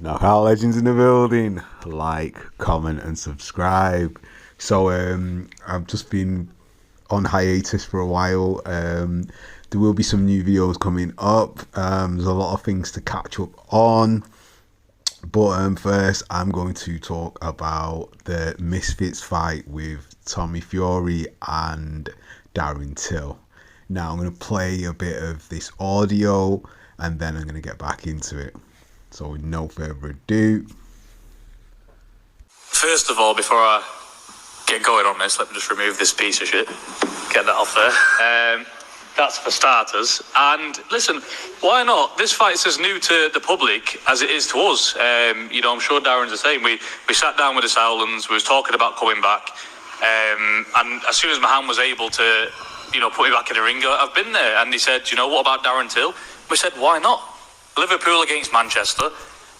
Knockout legends in the building. Like, comment, and subscribe. So, I've just been on hiatus for a while. There will be some new videos coming up. There's a lot of things to catch up on. But first, I'm going to talk about the Misfits fight with Tommy Fury and Darren Till. Now, I'm going to play a bit of this audio and then I'm going to get back into it. So, with no further ado. First of all, before I get going on this, let me just remove this piece of shit. Get that off there. That's for starters. And listen, why not? This fight's as new to the public as it is to us. I'm sure Darren's the same. We sat down with the Sowlands, we was talking about coming back. And as soon as Mahan was able to, put me back in the ring, I've been there. And he said, what about Darren Till? We said, why not? Liverpool against Manchester.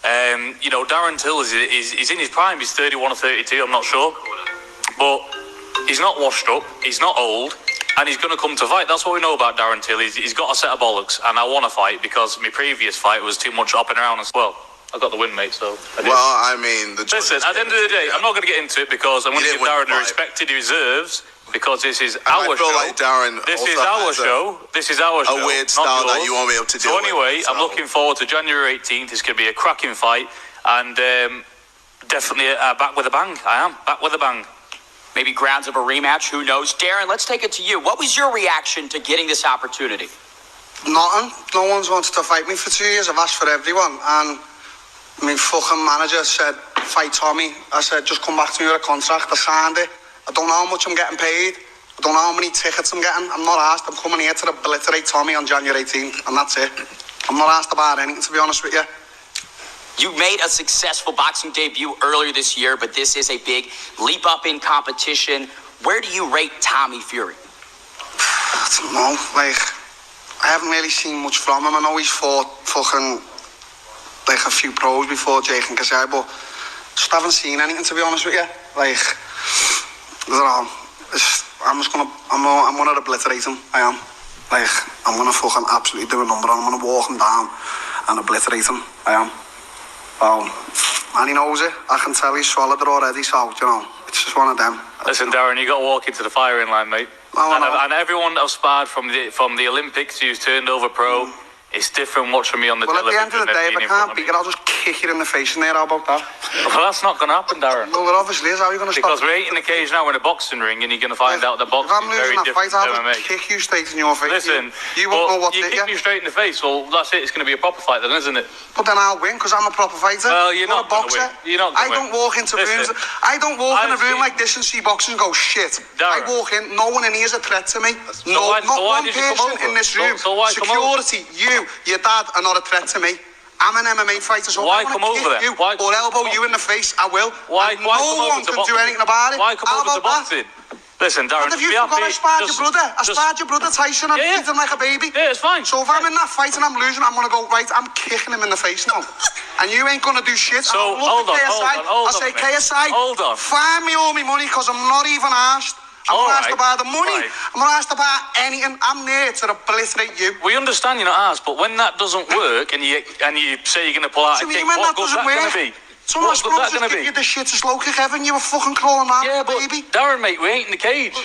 Darren Till is in his prime. He's 31 or 32, I'm not sure. But he's not washed up, he's not old, and he's going to come to fight. That's what we know about Darren Till. He's got a set of bollocks, and I want to fight because my previous fight was too much up and around as well. I got the win, mate, so I did. Well, I mean... Listen, at the end of the day, I'm not going to get into it because I'm going to give Darren the respect he deserves because this is our show. I feel like Darren this is our show. This is our show. A weird style that you won't be able to do. So anyway, I'm looking forward to January 18th. It's going to be a cracking fight, and definitely back with a bang. I am back with a bang. Maybe grounds of a rematch, who knows? Darren, let's take it to you. What was your reaction to getting this opportunity? Nothing. No one's wanted to fight me for 2 years. I've asked for everyone. And my fucking manager said, fight Tommy. I said, just come back to me with a contract. I signed it. I don't know how much I'm getting paid. I don't know how many tickets I'm getting. I'm not asked. I'm coming here to obliterate Tommy on January 18th. And that's it. I'm not asked about anything, to be honest with you. You made a successful boxing debut earlier this year, but this is a big leap up in competition. Where do you rate Tommy Fury? I don't know. I haven't really seen much from him. I know he's fought fucking a few pros before, Jake and Kasai, but just haven't seen anything, to be honest with you. I don't know. I'm gonna obliterate him. I am. I'm gonna fucking absolutely do a number on him. I'm gonna walk him down and obliterate him. I am. Well, and he knows it. I can tell he's swallowed it already, so, it's just one of them. Listen, Darren, you got to walk into the firing line, mate. And everyone I've sparred from the Olympics who's turned over pro, it's different watching me on the television. Well, at the end of the day, if I can't beat it, I'll just kick it in the face in there. How about that? Well, that's not going to happen, Darren. Well, it obviously is. How are you going to stop? Because we're eating the cage now in a boxing ring, and you're going to find out the boxing is very different fight, to MMA. I'll just kick you straight in your face. Listen, you won't know what you kick me straight in the face. Well, that's it. It's going to be a proper fight then, isn't it? But then I'll win because I'm a proper fighter. Well, you're not a boxer. You're not. I don't walk into rooms. I don't walk in a room like this and see boxing and go shit. Darren. I walk in. No one in here is a threat to me. Not one person in this room. Security, your dad are not a threat to me. I'm an MMA fighter, so why I'm come over there? You or elbow you in the face, I will. Why no one can do anything about it. Why come over to boxing? Listen, Darren, if you forgot I sparred your brother. I sparred your brother Tyson and beat him like a baby. Yeah, it's fine. So if I'm in that fight and I'm losing, I'm going to go, right, I'm kicking him in the face now. And you ain't going to do shit. So, hold on. I'll say, KSI, find me all my money because I'm not even asked. I'm not asked about the money. I'm not asked about anything. I'm there to obliterate you. We understand you're not asked, but when that doesn't work and you say you're going to pull out a kick, what good's that going to be? So what's that going to be? You the shittest low kick ever and you were fucking crawling around, yeah, but baby. Darren, mate, we ain't in the cage.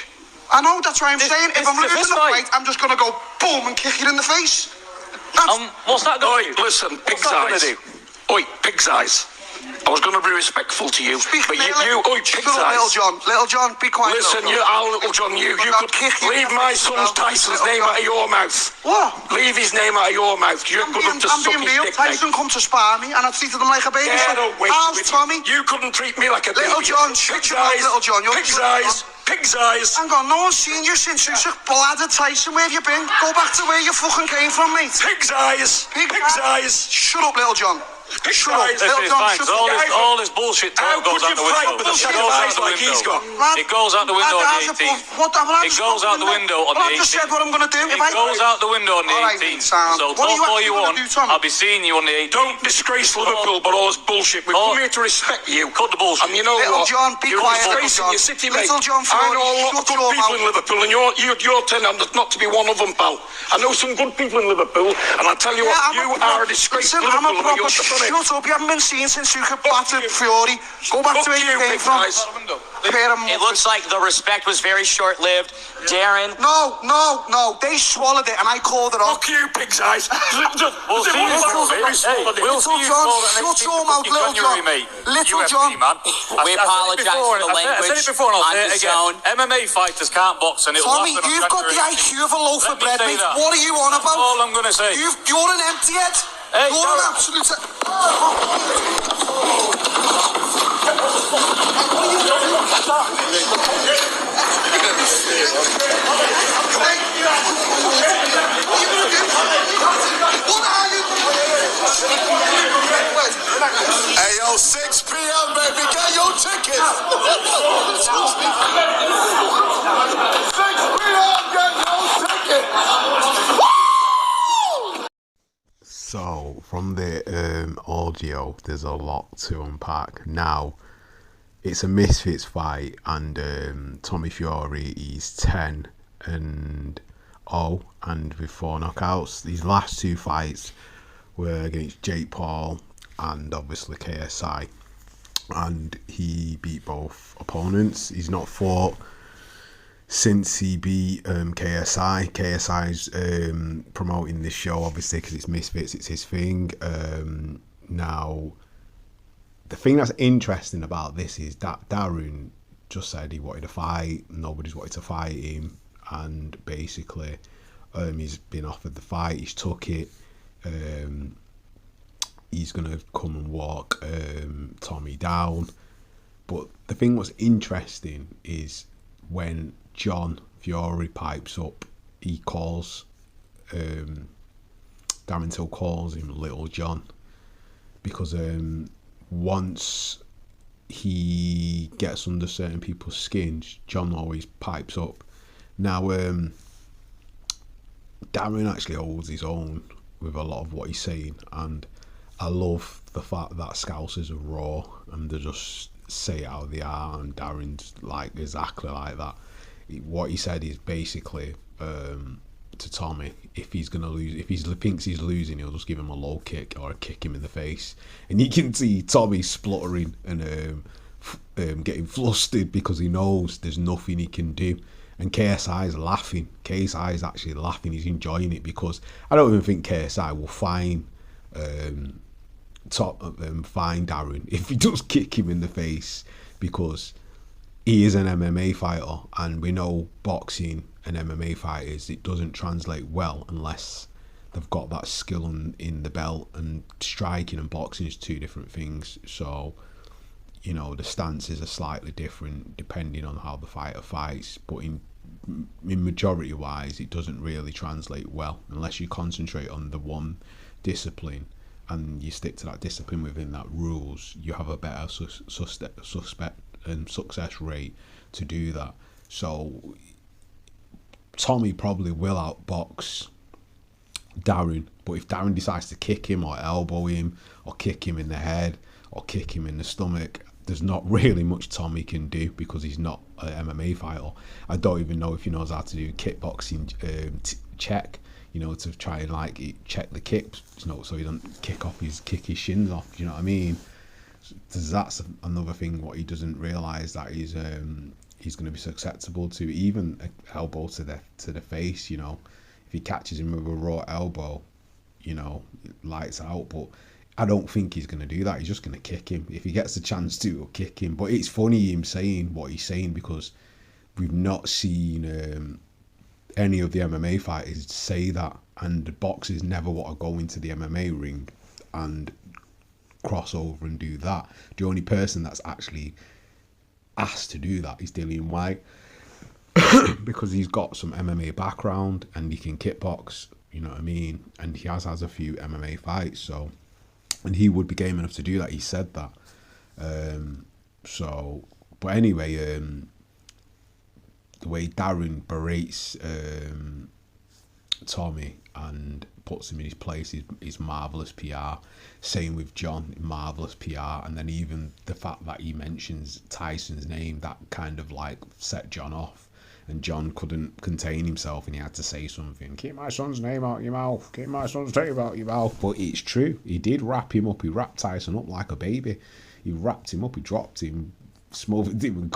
I know, that's what I'm saying. If I'm losing the fight, I'm just going to go boom and kick you in the face. What's that going to do? Listen, pig's eyes. Oi, pig's eyes. I was going to be respectful to you, but you, pig's eyes. Little John, be quiet. Listen, Little John, you could leave my son's Tyson's name out of your mouth. What? Leave his name out of your mouth. You're good enough to suck his dick, Tyson come to spar me, and I treated him like a baby. How's Tommy? You couldn't treat me like a baby. Little John, shut your mouth, Little John. Pig's eyes. Pig's eyes. Hang on, no one's seen you since you took bladder Tyson. Where have you been? Go back to where you fucking came from, mate. Pig's eyes. Pig's eyes. Shut up, Little John. Shut up. All this bullshit talk goes out the window. With a set of eyes like he's got. It goes out the window on the 18th. It goes out the window on the 18th. I just said what I'm going to do. It goes out the window on the 18th. So talk all you want. I'll be seeing you on the 18th. Don't disgrace Liverpool, but all this bullshit. We've come here to respect you. Cut the bullshit. And you know what? Little John, be quiet. You're disgracing your city, mate. Little John, I know a lot of good people in Liverpool, and you're telling them not to be one of them, pal. I know some good people in Liverpool, and I tell you what, you are a disgrace to Liverpool. Shut up, you haven't been seen since you could batter Fury. Go back to where you came from. It looks like the respect was very short-lived. Darren. No. They swallowed it and I called it off. Fuck you, pig's eyes. We'll see you for it. We'll see you John, for shut your mouth, Little John. Little John. We apologize for the language. I said it before and I'll say it on again. MMA fighters can't box and it'll Tommy, happen on you've got the January. IQ of a loaf of Let me bread, say mate. that. What are you on about? That's all I'm going to say. You're an empty head. Hey, You're an Darren. absolute... Hey, yo, 6 p.m., baby, get your tickets. 6 p.m., get your tickets. So from the audio, there's a lot to unpack. Now, it's a Misfits fight, and Tommy Fury is 10-0, and with 4 knockouts. These last 2 fights were against Jake Paul and obviously KSI, and he beat both opponents. He's not fought since he beat KSI. KSI's promoting this show, obviously, because it's Misfits, it's his thing. Now, the thing that's interesting about this is that Darren just said he wanted to fight, nobody's wanted to fight him, and basically he's been offered the fight, he's took it. He's going to come and walk Tommy down. But the thing what's interesting is when John Fury pipes up, he calls Darren Till calls him Little John, because once he gets under certain people's skins, John always pipes up. Now Darren actually holds his own with a lot of what he's saying, and I love the fact that Scousers are raw and they just say it how they are, and Darren's like exactly like that. What he said is basically to Tommy, if he's gonna lose, if he thinks he's losing, he'll just give him a low kick or kick him in the face, and you can see Tommy spluttering and getting flustered because he knows there's nothing he can do. And KSI is laughing. KSI is actually laughing. He's enjoying it, because I don't even think KSI will fine Darren if he does kick him in the face, because he is an MMA fighter, and we know boxing and MMA fighters, it doesn't translate well unless they've got that skill in the belt, and striking and boxing is 2 different things. So, you know, the stances are slightly different depending on how the fighter fights, but in majority wise it doesn't really translate well unless you concentrate on the one discipline and you stick to that discipline within that rules. You have a better success rate to do that. So Tommy probably will outbox Darren, but if Darren decides to kick him or elbow him or kick him in the head or kick him in the stomach, there's not really much Tommy can do, because he's not an MMA fighter. I don't even know if he knows how to do kickboxing check, you know, to try and like check the kicks, you know, so he doesn't kick his shins off. You know what I mean? That's another thing what he doesn't realise, that he's going to be susceptible to even an elbow to the face. You know, if he catches him with a raw elbow, you know, lights out. But I don't think he's going to do that. He's just going to kick him. If he gets the chance to, he'll kick him. But it's funny him saying what he's saying, because we've not seen any of the MMA fighters say that, and the boxers never want to go into the MMA ring and cross over and do that. The only person that's actually asked to do that is Dillian White, because he's got some MMA background and he can kickbox, you know what I mean, and he has a few MMA fights, so, and he would be game enough to do that. He said that. So, but anyway, the way Darren berates Tommy and puts him in his place is marvellous PR. Same with John, marvellous PR. And then even the fact that he mentions Tyson's name, that kind of like set John off. and John couldn't contain himself and he had to say something. Keep my son's name out your mouth. Keep my son's name out your mouth. But it's true. He did wrap him up. He wrapped Tyson up like a baby. He wrapped him up. He dropped him, smothered him, and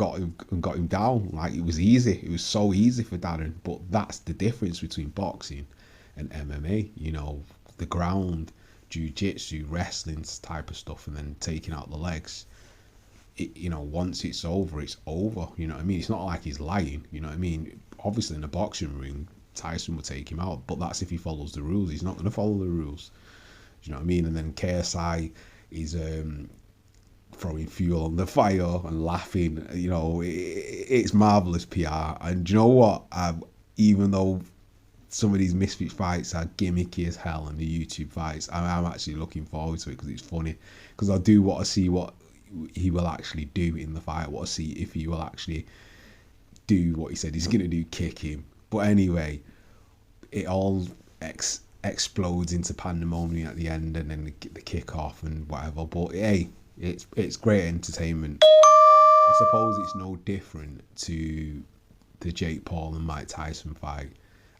got him down. Like, it was easy. It was so easy for Darren. But that's the difference between boxing and MMA. You know, the ground, jiu-jitsu, wrestling type of stuff, and then taking out the legs. You know, once it's over, it's over. You know what I mean? It's not like he's lying. You know what I mean? Obviously, in a boxing ring, Tyson will take him out, but that's if he follows the rules. He's not going to follow the rules. Do you know what I mean? And then KSI is throwing fuel on the fire and laughing. You know, it's marvelous PR. And do you know what? Even though some of these Misfits fights are gimmicky as hell, and the YouTube fights, I'm actually looking forward to it because it's funny. Because I do want to see what he will actually do in the fight. I want to see if he will actually do what he said he's going to do, kick him. But anyway, it all explodes into pandamonia at the end, and then the kick off and whatever. But hey, it's great entertainment. I suppose it's no different to the Jake Paul and Mike Tyson fight.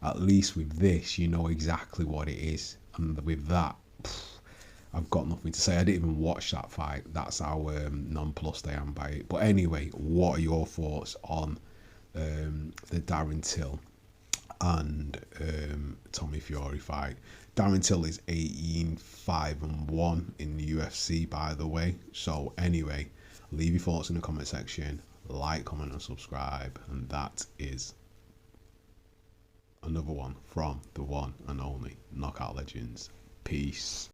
At least with this, you know exactly what it is, and with that, I've got nothing to say. I didn't even watch that fight. That's how nonplussed I am by it. But anyway, what are your thoughts on the Darren Till and Tommy Fury fight? Darren Till is 18-5-1 in the UFC, by the way. So anyway, leave your thoughts in the comment section. Like, comment, and subscribe. And that is another one from the one and only Knockout Legends. Peace.